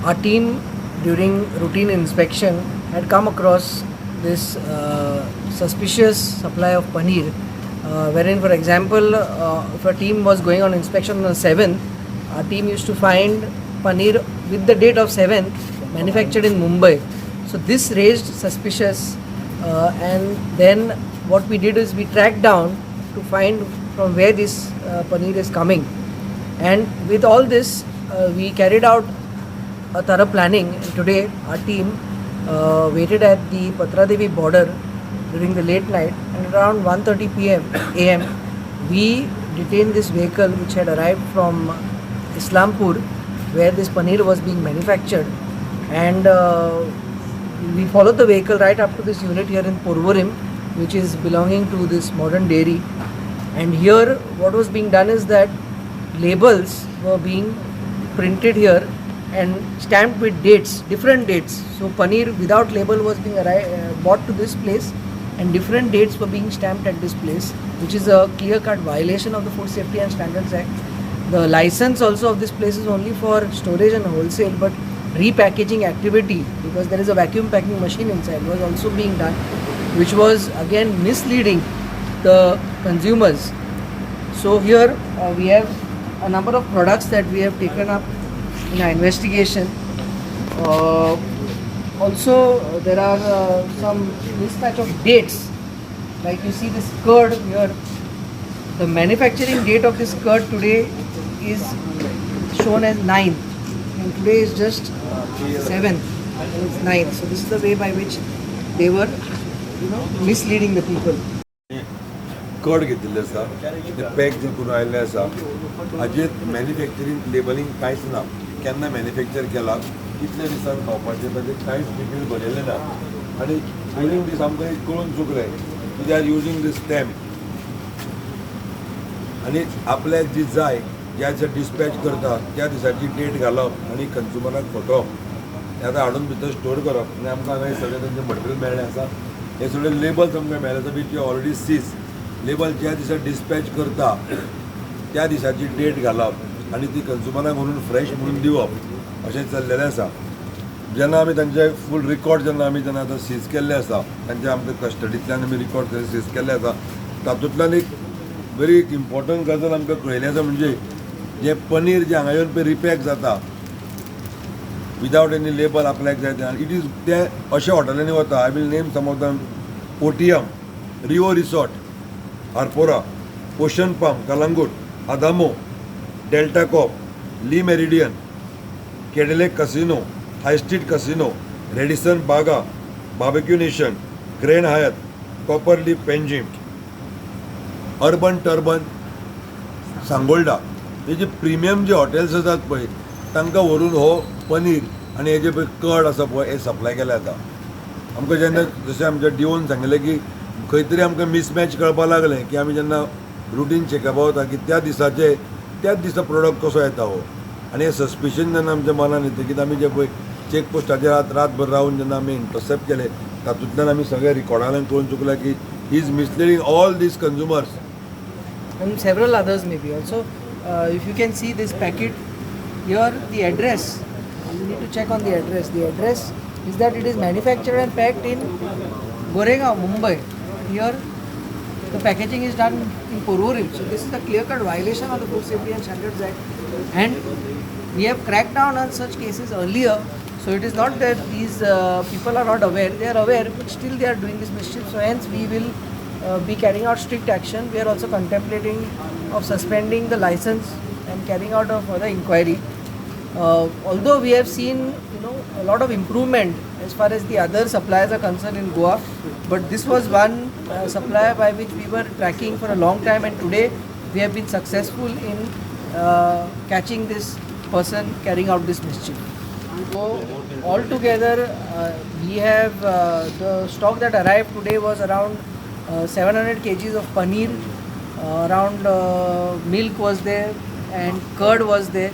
Our team during routine inspection had come across this suspicious supply of paneer, wherein, for example, if a team was going on inspection on the 7th, our team used to find paneer with the date of 7th manufactured in Mumbai. So this raised suspicious, and then what we did is we tracked down to find from where this paneer is coming. And with all this, we carried out a thorough planning. And today, our team waited at the Patradevi border during the late night, and around 1:30 p.m. a.m. we detained this vehicle which had arrived from Islampur, where this paneer was being manufactured, and we followed the vehicle right up to this unit here in Porvorim, which is belonging to this modern dairy. And here, what was being done is that labels were being printed here and stamped with dates, different dates. So paneer without label was being bought to this place, and different dates were being stamped at this place, which is a clear-cut violation of the Food Safety and Standards Act. The license also of this place is only for storage and wholesale, but repackaging activity, because there is a vacuum packing machine inside, was also being done, which was again misleading the consumers. So here we have a number of products that we have taken up in our investigation. Also, there are some mismatch of dates. Like you see this curd here, the manufacturing date of this curd today is shown as 9, and today is just 7, and it's 9. So this is the way by which they were, misleading the people. कड घेतिल्ले आसा ते pack जे करून आयिल्ले आसा हाजेर manufacturing labelling कांयच ना, केन्ना मॅन्युफॅक्चर केला, कितले दिसान खावपाचें ताजें कांयच डिटेल बरयल्लें ना. आनी ड्युरींग दीस आमकां एक कळून चुकलें की they are using the stamp, आनी आपल्याक जी जाय ज्या दिसा डिस्पॅच करता त्या दिसाची डेट घालप आनी कन्ज्युमराक फटोवप, हें आतां हाडून भितर स्टोर करप. आनी आमकां हांगा सगळें तेंचें मटेरियल मेळ्ळें आसा. हे सगळे लेबल्स आमकां मेळ्ळे आसा वीच ऑलरेडी सीज. लेबल ज्या दिसा डिस्पॅच करता त्या दिसाची डेट घालप आनी ती कन्ज्युमराक म्हणून फ्रेश म्हणून दिवप, अशें चल्लेलें आसा. जेन्ना आमी तांचे फूल रिकॉर्ड जेन्ना आतां सीज केल्ले आसा, तांचे आमच्या कस्टडींतल्यान आमी रिकॉर्ड सीज केल्ले आसा, तातूंतल्यान एक व्हेरी इम्पॉर्टंट गजाल आमकां कळयलें आसा, म्हणजे जें पनीर जें हांगा येवन पळय रिपॅक जाता विदावट एनी लेबल आपल्याक जाय तें, इट इज ते अशा हॉटेलांनी वता. I will name some of them: Otium, Rio Resort, Arpora, Ocean Palm, Calangute, Adamo, Delta Cop, Le Meridien, Cadillac Casino, High Street Casino, Radisson Baga, Barbeque Nation, Grand Hyatt, Copper Leaf Panjim, Urban Turban, Sangolda, हे जे premium जे hotels आसात पळय तांकां व्हरून हो पनीर आनी हेजे पळय कड आसा पळय हे सप्लाय केले जाता. आमकां जेन्ना जशें आमच्या डिओन सांगलें की खंय तरी आमकां मिसमॅच कळपाक लागलें की आमी जेन्ना रुटीन चॅकअप वता की त्याच दिसा प्रोडक्ट कसो येता हो, आनी हें सस्पिशन जेन्ना आमच्या मनान येता, कित्याक आमी जे पळय चॅक पोस्टाचेर रातभर रावन जेन्ना आमी इंटरसेप्ट केले, तातूंतल्यान आमी सगळे रिकॉर्डांतल्यान कळून चुकल्या की he is misleading all these consumers. And several others maybe also. If you can see this packet here, the address, you need to check on the address. The address is that it is manufactured and packed in Goregaon, Mumbai. Here the packaging is done in Porvorim. So this is a clear-cut violation of the Food Safety and Standards Act, and we have cracked down on such cases earlier. So it is not that these people are not aware; they are aware, but still they are doing this mischief. So hence we will be carrying out strict action. We are also contemplating of suspending the license and carrying out a further inquiry. Although we have seen a lot of improvement as far as the other suppliers are concerned in Goa, but this was one supplier by which we were tracking for a long time, and today we have been successful in catching this person carrying out this mischief. So altogether we have the stock that arrived today was around 700 kgs of paneer, around milk was there, and curd was there,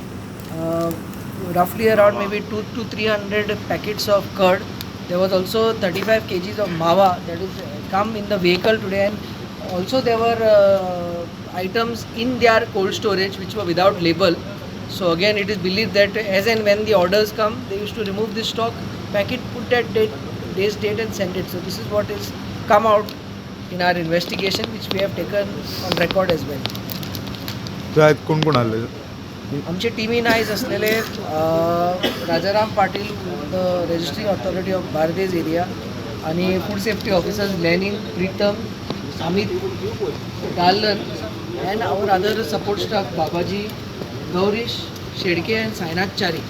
roughly around maybe 200 to 300 packets of curd. There was also 35 kgs of mawa that is come in the vehicle today, and also there were items in their cold storage which were without label. So again, it is believed that as and when the orders come, they used to remove this stock, pack it, put that day's date and send it. So this is what is come out in our investigation, which we have taken on record as well. त्यात कोण कोण आले? आमचे टीमीन आयज असलेले Rajaram Patil the registering authority of Bardez area आणि food safety officers Lenin Pritam Amit Dalan and our other support staff Babaji Gaurish Shedke and Sainath Chari.